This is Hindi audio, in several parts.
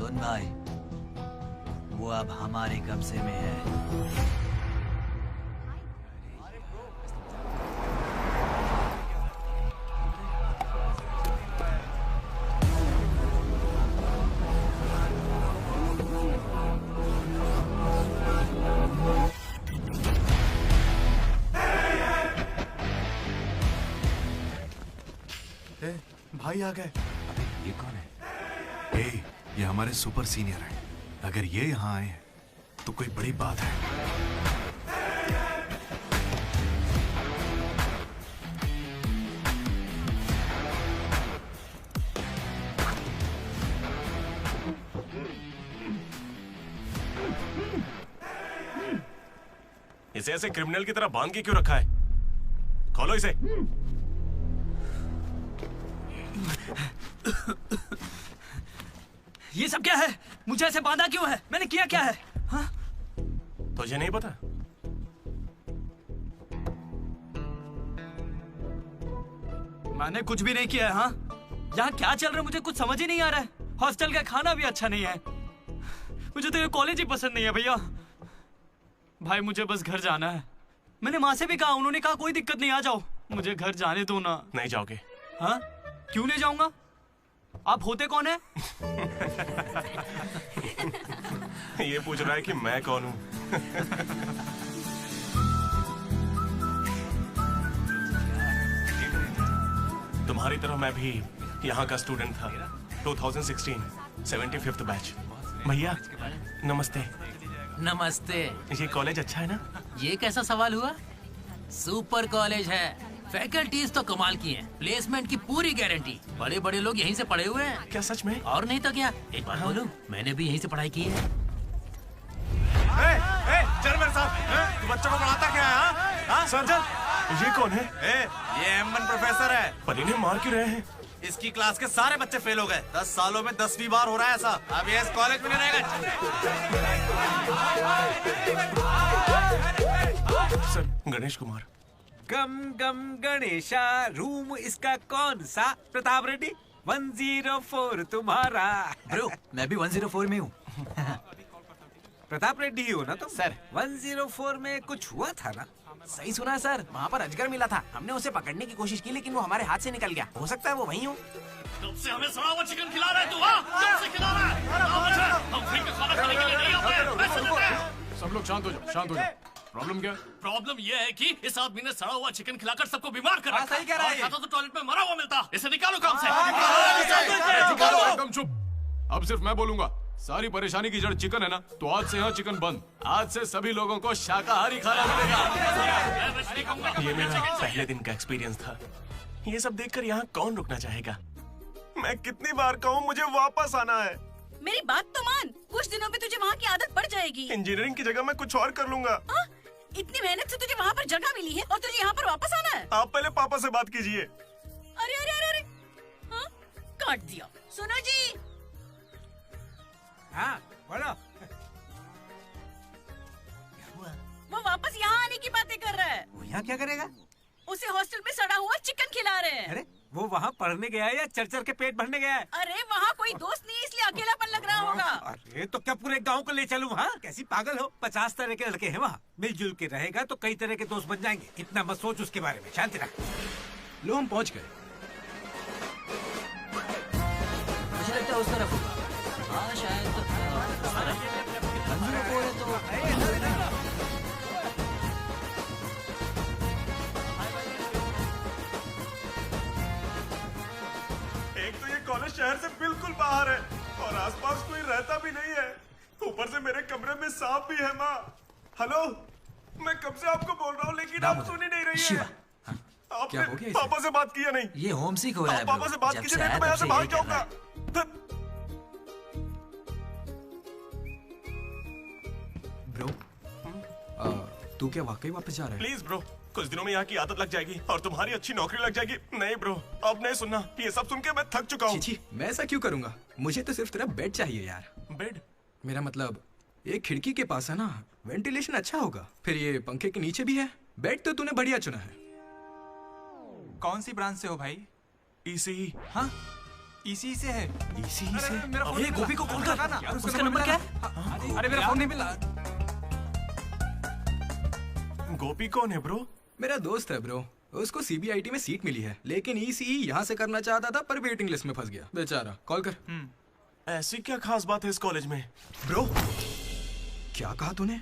सुन भाई, वो अब हमारे कब्जे में है। भाई आ गए। अबे ये कौन है? ये हमारे सुपर सीनियर हैं। अगर ये यहाँ आए हैं तो कोई बड़ी बात है। इसे ऐसे क्रिमिनल की तरह बांध के क्यों रखा है? खोलो इसे। ये सब क्या है? मुझे ऐसे बांधा क्यों है? मैंने किया क्या है? हाँ? तुझे नहीं पता? मैंने कुछ भी नहीं किया है। हाँ? यहाँ क्या चल रहा है मुझे कुछ समझ ही नहीं आ रहा है। हॉस्टल का खाना भी अच्छा नहीं है। मुझे तो ये कॉलेज ही पसंद नहीं है भैया। भाई मुझे बस घर जाना है। मैंने माँ से भी कहा, उन्होंने कहा कोई दिक्कत नहीं, आ जाओ। मुझे घर जाने दो ना। नहीं जाओगे? हाँ? क्यों नहीं जाऊंगा? आप होते कौन है? ये पूछ रहा है कि मैं कौन हूँ। तुम्हारी तरह मैं भी यहाँ का स्टूडेंट था। 2016 75th बैच। भैया नमस्ते। नमस्ते। ये कॉलेज अच्छा है ना? ये कैसा सवाल हुआ? सुपर कॉलेज है। फैकल्टीज तो कमाल की हैं। प्लेसमेंट की पूरी गारंटी। बड़े बड़े लोग यहीं से पढ़े हुए हैं। क्या सच में? और नहीं तो क्या। एक बात बोलूं, मैंने भी यहीं से पढ़ाई की है। चल मेरे साथ। तू बच्चों को पढ़ाता क्या है? हाँ सर, ये कौन है? ये M1 प्रोफेसर है। पर इन्हें मार क्यों रहे हैं? इसकी क्लास के सारे बच्चे फेल हो गए। 10 सालों में 10वीं बार हो रहा है ऐसा। अब ये इस कॉलेज में नहीं रहेगा। सर, गणेश कुमार। गम गम गणेशा। रूम इसका कौन सा? प्रताप रेड्डी 104 तुम्हारा। ब्रो, मैं भी 104 में हूँ। प्रताप रेड्डी ही हो ना तुम? सर 104 में कुछ हुआ था ना? सही सुना है सर, वहाँ पर अजगर मिला था। हमने उसे पकड़ने की कोशिश की लेकिन वो हमारे हाथ से निकल गया। हो सकता है वो वहीं हो। कब से हमें सड़ा हुआ चिकन खिला रहा है तू? कब से खिला रहा है? हम फ्री का खाना खाने के लिए नहीं आते। पैसे देते हैं। सब लोग शांत हो जाओ, शांत हो जाओ। प्रॉब्लम क्या है? प्रॉब्लम ये है कि इस आदमी ने सड़ा हुआ चिकन खिलाकर सबको बीमार कर रखा है। सही कह रहा है। खाता तो टॉयलेट में मरा हुआ मिलता। इसे निकालो काम से। एकदम चुप। अब सिर्फ मैं बोलूंगा। सारी परेशानी की जड़ चिकन है ना, तो आज से यहाँ चिकन बंद। आज से सभी लोगों को शाकाहारी खाना मिलेगा। ये मेरा पहले दिन का एक्सपीरियंस था। ये सब देखकर यहाँ कौन रुकना चाहेगा? मैं कितनी बार कहूँ मुझे वापस आना है। मेरी बात तो मान। कुछ दिनों में तुझे वहाँ की आदत पड़ जाएगी। इंजीनियरिंग की जगह मैं कुछ और कर लूंगा। इतनी मेहनत से तुझे वहाँ पर जगह मिली है और तुझे यहाँ पर वापस आना है? आप पहले पापा से बात कीजिए। अरे अरे अरे अरे, हाँ? काट दिया। सुनो जी। हाँ बोलो। वो वापस यहाँ आने की बातें कर रहा है। वो यहाँ क्या करेगा? उसे हॉस्टल में सड़ा हुआ चिकन खिला रहे हैं। अरे वो वहाँ पढ़ने गया है या चरचर के पेट भरने गया है? अरे वहाँ कोई दोस्त नहीं है इसलिए अकेलापन लग रहा होगा। अरे तो क्या पूरे गांव को ले चलूं? हाँ कैसी पागल हो? 50 तरह के लड़के हैं वहाँ। मिलजुल के रहेगा तो कई तरह के दोस्त बन जाएंगे। इतना मत सोच उसके बारे में। शांति रख। लो हम पहुंच गए। मुझे लगता है उस तरफ होगा। हाँ शायद उस तरफ। 104 है तो कॉलेज शहर से बिल्कुल बाहर है और आसपास कोई रहता भी नहीं है। ऊपर से मेरे कमरे में सांप भी है। माँ हेलो, मैं कब से आपको बोल रहा हूँ लेकिन आप सुन ही नहीं रही है। आपने पापा से बात किया नहीं? ये होम सिक हो रहा है। पापा से बात कीजिए नहीं तो मैं यहाँ से भाग जाऊंगा। ब्रो, तू क्या वाकई वापस जा रहा है? प्लीज ब्रो, कुछ दिनों में यहाँ की आदत लग जाएगी और तुम्हारी अच्छी नौकरी लग जाएगी। नहीं ब्रो, अब नहीं सुनना। ये सब सुन के मैं थक चुका हूँ। मैं ऐसा क्यों करूंगा? मुझे तो सिर्फ तेरा बेड चाहिए यार। बेड? मेरा मतलब ये खिड़की के पास है ना, वेंटिलेशन अच्छा होगा। फिर ये पंखे के नीचे भी है। बेड तो तूने बढ़िया चुना है। कौन सी ब्रांच से हो भाई? ECE। हाँ इसी से है। इसी से? मेरा फोन ये गोपी को कॉल कर यार, उसका नंबर क्या है? अरे मेरा फोन नहीं मिला। गोपी कौन है ब्रो? मेरा दोस्त है ब्रो। उसको सीबीआईटी में सीट मिली है, लेकिन ईसीई यहाँ से करना चाहता था पर वेटिंग लिस्ट में फंस गया बेचारा। कॉल कर। ऐसी क्या खास बात है इस कॉलेज में? ब्रो क्या कहा तूने?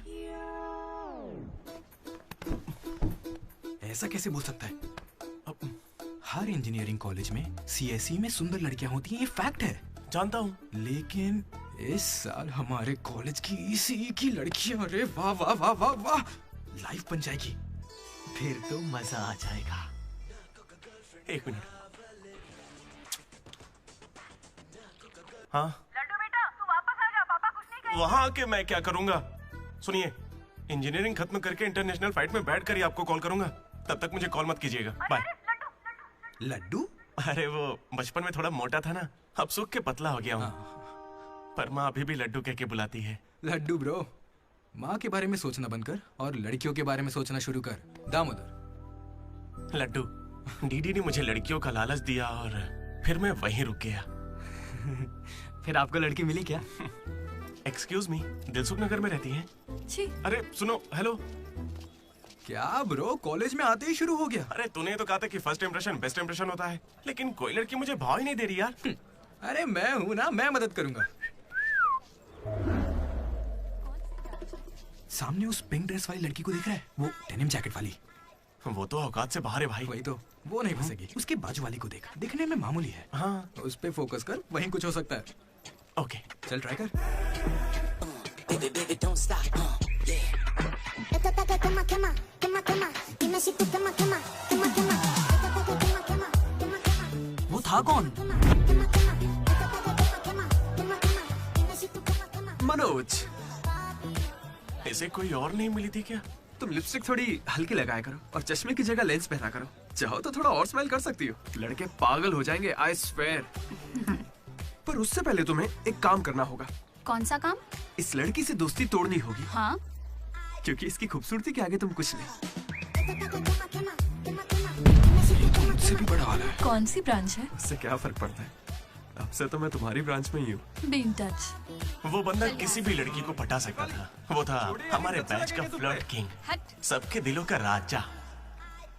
ऐसा कैसे बोल सकता है? हर इंजीनियरिंग कॉलेज में सीएसई में सुंदर लड़कियां होती हैं, ये फैक्ट है। जानता हूँ, लेकिन इस साल हमारे कॉलेज की ईसीई की लड़कियां, अरे वाह वाह वाह वाह वाह, लाइव बन जाएगी। फिर तो मजा आ जाएगा। एक मिनट। हाँ लड्डू बेटा, तू वापस आ जा, पापा कुछ नहीं कहेंगे। वहां आके मैं क्या करूंगा? सुनिए, इंजीनियरिंग खत्म करके इंटरनेशनल फाइट में बैठ कर ही आपको कॉल करूंगा। तब तक मुझे कॉल मत कीजिएगा। बाय। लड्डू? अरे वो बचपन में थोड़ा मोटा था ना, अब सूख के पतला हो गया हूँ। पर माँ अभी भी लड्डू कह के बुलाती है। लड्डू ब्रो, माँ के बारे में सोचना बंद कर और लड़कियों के बारे में सोचना शुरू कर। दामोदर। लड्डू, डीडी ने मुझे लड़कियों का लालच दिया और फिर मैं वहीं रुक गया। फिर आपको लड़की मिली क्या? एक्सक्यूज मी, दिलसुख नगर में रहती हैं? छी। अरे सुनो, हेलो। क्या ब्रो, कॉलेज में आते ही शुरू हो गया? अरे तूने तो कहा था कि फर्स्ट इंप्रेशन बेस्ट इंप्रेशन होता है, लेकिन कोई लड़की मुझे भाव ही नहीं दे रही यार। अरे मैं हूं ना, मैं मदद करूंगा। सामने उस पिंक ड्रेस वाली लड़की को देख रहा है? वो डेनिम जैकेट वाली। वो तो औकात से बाहर है भाई। वही तो, वो नहीं फंसेगी। उसके बाजू वाली को देख, दिखने में मामूली है। हाँ, उस पे फोकस कर, वहीं कुछ हो सकता है। ओके, चल ट्राई कर। वो था कौन? मनोज, इसे कोई और नहीं मिली थी क्या? तुम लिपस्टिक थोड़ी हल्की लगाया करो और चश्मे की जगह लेंस पहना करो। चाहो तो थोड़ा और स्माइल कर सकती हो, लड़के पागल हो जाएंगे, आई स्वेयर। पर उससे पहले तुम्हें एक काम करना होगा। कौन सा काम? इस लड़की से दोस्ती तोड़नी होगी। हाँ? क्योंकि इसकी खूबसूरती के आगे तुम कुछ नहीं। ये तो मुझसे भी बड़ा वाला है। कौन सी ब्रांच है? उससे क्या फर्क पड़ता है, अब से तो मैं तुम्हारी ब्रांच में ही हूँ। Be in touch. वो बंदा किसी भी लड़की को पटा सकता था। वो था हमारे बैच का फ्लर्ट किंग, सबके दिलों का राजा।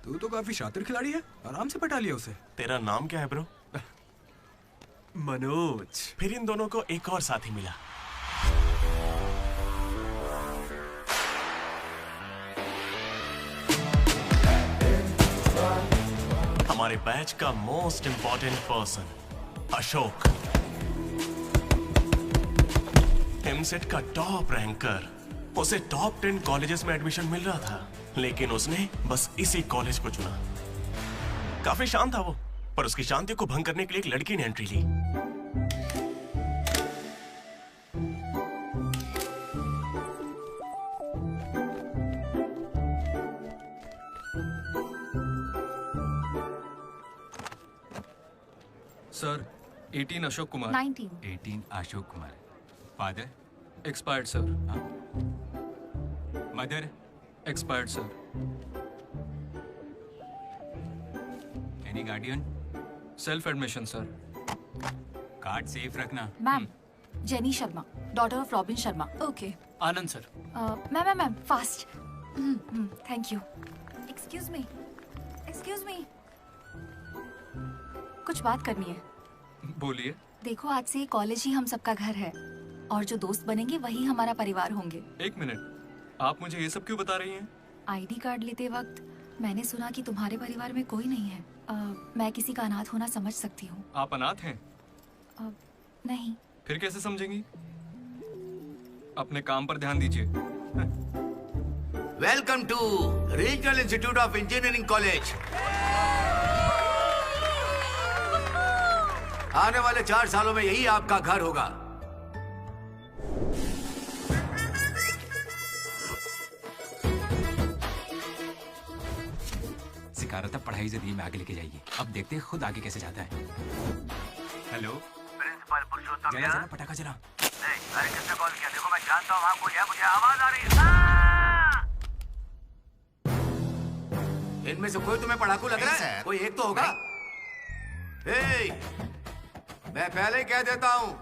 तू तो काफी शातिर खिलाड़ी है, आराम से पटा लिया उसे। तेरा नाम क्या है ब्रो? मनोज। फिर इन दोनों को एक और साथी मिला। हमारे बैच का most important person Ashok, EAMCET का टॉप रैंकर। उसे टॉप 10 कॉलेजेस में एडमिशन मिल रहा था, लेकिन उसने बस इसी कॉलेज को चुना। काफी शांत था वो, पर उसकी शांति को भंग करने के लिए एक लड़की ने एंट्री ली। Sir, 18 Ashok Kumar. 19। Ashok Kumar. Father? Expired sir. Mother? Expired sir. Any guardian? Self admission sir. Card safe रखना। Ma'am, Jenny Sharma, daughter of Robin Sharma. Okay. Anand sir. Ma'am, fast. Thank you. Excuse me. कुछ बात करनी है। बोलिए। देखो, आज से कॉलेज ही हम सबका घर है और जो दोस्त बनेंगे वही हमारा परिवार होंगे। एक मिनट, आप मुझे ये सब क्यों बता रही हैं? आईडी कार्ड लेते वक्त मैंने सुना कि तुम्हारे परिवार में कोई नहीं है। मैं किसी का अनाथ होना समझ सकती हूँ। आप अनाथ हैं? नहीं। फिर कैसे समझेंगी? अपने काम पर ध्यान दीजिए। Welcome to regional institute of engineering college. आने वाले 4 सालों में यही आपका घर होगा। सिखा रहा था पढ़ाई जरिए में आगे लेके जाइए। अब देखते हैं खुद आगे कैसे जाता है। हेलो प्रिंसिपल पुरुषोत्तम, जरा पटाखा जरा। अरे किसने कॉल किया? देखो मैं जानता हूँ आपको, यह मुझे आवाज आ रही है। इनमें से कोई तुम्हें पढ़ाकू लग रहा है? कोई एक तो होगा। मैं पहले ही कह देता हूँ,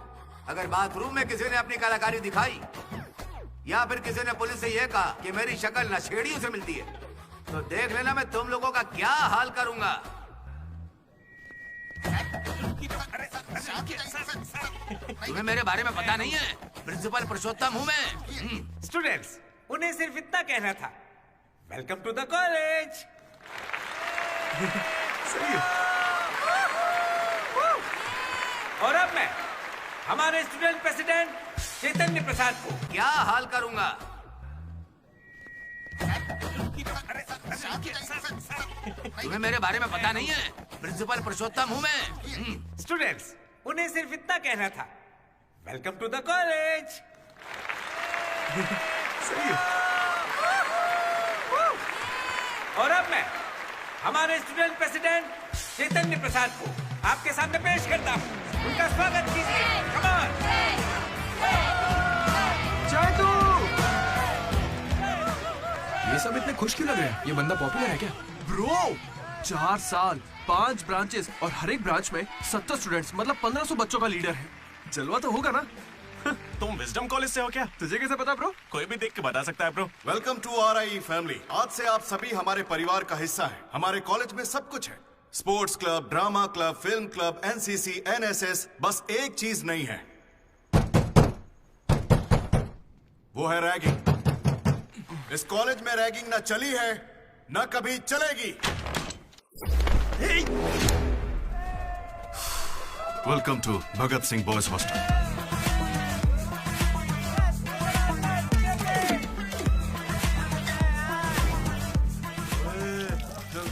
अगर बाथरूम में किसी ने अपनी कलाकारी दिखाई या फिर किसी ने पुलिस से यह कहा कि मेरी शक्ल नशेड़ियों से मिलती है, तो देख लेना मैं तुम लोगों का क्या हाल करूंगा। तुम्हें मेरे बारे में पता नहीं है? प्रिंसिपल पुरुषोत्तम हूँ मैं। स्टूडेंट्स, उन्हें सिर्फ इतना कहना था, वेलकम टू द कॉलेज। और अब मैं हमारे स्टूडेंट प्रेसिडेंट चैतन्य प्रसाद को क्या हाल करूंगा। तुम्हें मेरे बारे में पता नहीं है? प्रिंसिपल पुरुषोत्तम हूँ मैं। स्टूडेंट्स, उन्हें सिर्फ इतना कहना था, वेलकम टू द कॉलेज। और अब मैं हमारे स्टूडेंट प्रेसिडेंट चैतन्य प्रसाद को आपके सामने पेश करता हूँ। उनका स्वागत कीजिए। Come on. चैतू! ये सब इतने खुश क्यों लग रहे हैं? ये बंदा पॉपुलर है क्या? ब्रो, 4 साल, 5 ब्रांचेस और हर एक ब्रांच में 70 स्टूडेंट्स, मतलब 1500 बच्चों का लीडर है। जलवा तो होगा ना? तुम विजडम कॉलेज से हो क्या? तुझे कैसे पता ब्रो? कोई भी देख के बता सकता है bro. Welcome to RIE family. आज से आप सभी हमारे परिवार का हिस्सा हैं। हमारे कॉलेज में सब कुछ है, sports club, drama club, film club, NCC, NSS। बस एक चीज नहीं है, वो है रैगिंग। इस कॉलेज में रैगिंग ना चली है, ना कभी चलेगी। Welcome to Bhagat Singh boys hostel.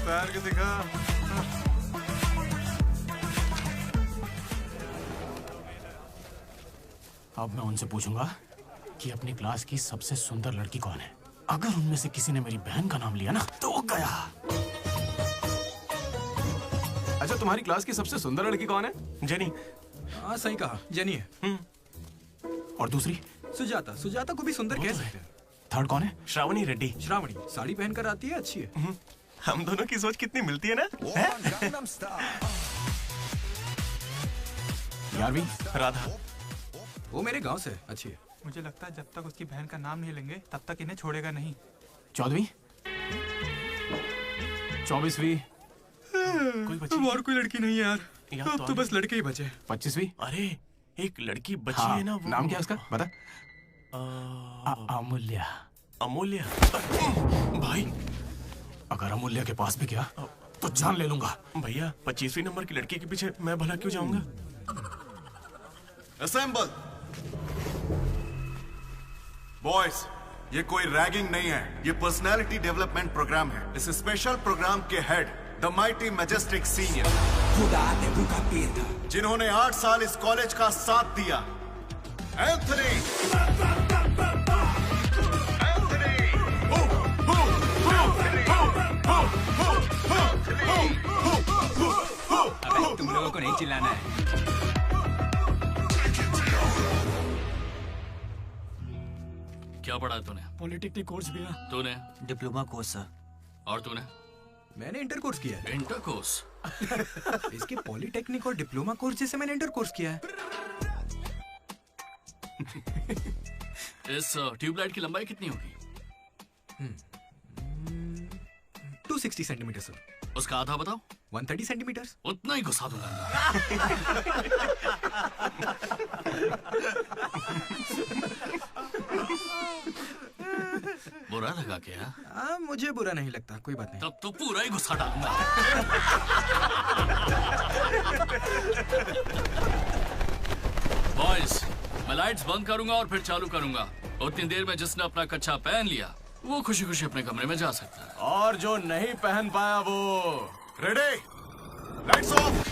पैर के दिखा। अब मैं उनसे पूछूंगा कि अपनी क्लास की सबसे सुंदर लड़की कौन है। अगर उनमें से किसी ने मेरी बहन का नाम लिया ना तो वो गया। अच्छा, तुम्हारी क्लास की सबसे सुंदर लड़की कौन है? जेनी। हाँ, सही कहा, जेनी है। और दूसरी? सुजाता। सुजाता को भी सुंदर कह सकते हैं। थर्ड कौन है? श्रावणी रेड्डी। श्रावणी साड़ी पहनकर आती है, अच्छी है। हम दोनों की सोच कितनी मिलती है ना? यारवी? राधा। वो मेरे गांव से, अच्छी है। मुझे लगता है जब तक उसकी बहन का नाम नहीं लेंगे तब तक इन्हें छोड़ेगा नहीं। 14वीं? 24वीं? कोई बची? और कोई लड़की नहीं है यार, अब तो बस लड़के ही बचे। 25वीं? अरे एक लड़की बची हाँ, है ना, वो नाम क्या उसका बता? अमूल्य। अमूल्य? भाई अगर अमूल्य के पास भी गया तो जान ले लूंगा। भैया 25वीं नंबर की लड़की के पीछे मैं भला क्यों जाऊंगा? असेंबल। बॉयज, ये कोई रैगिंग नहीं है, ये पर्सनालिटी डेवलपमेंट प्रोग्राम है। इस स्पेशल प्रोग्राम के head the mighty majestic senior, जिन्होंने 8 साल इस कॉलेज का साथ दिया, एंथनी। अबे, तुम लोगों को नहीं चिल्लाना है। क्या पढ़ा है तूने? पॉलिटेक्निक कोर्स भी है। तूने? Diploma course sir. और तूने? मैंने इंटर कोर्स किया है। Inter course? इसके पॉलिटेक्निक और डिप्लोमा कोर्स जैसे मैंने इंटर कोर्स किया है। इस ट्यूबलाइट की लंबाई कितनी होगी? 260 सेंटीमीटर सर। उसका आधा बताओ। 130 सेंटीमीटर। उतना ही घुसा दूंगा। बुरा लगा क्या? मुझे बुरा नहीं लगता, कोई बात नहीं। तब तो पूरा ही घुसा डालूंगा। बॉयज, मैं लाइट्स बंद करूंगा और फिर चालू करूंगा। उतनी देर में जिसने अपना कच्छा पहन लिया वो खुशी खुशी अपने कमरे में जा सकता है। और जो नहीं पहन पाया वो रेडी, लाइट्स ऑफ।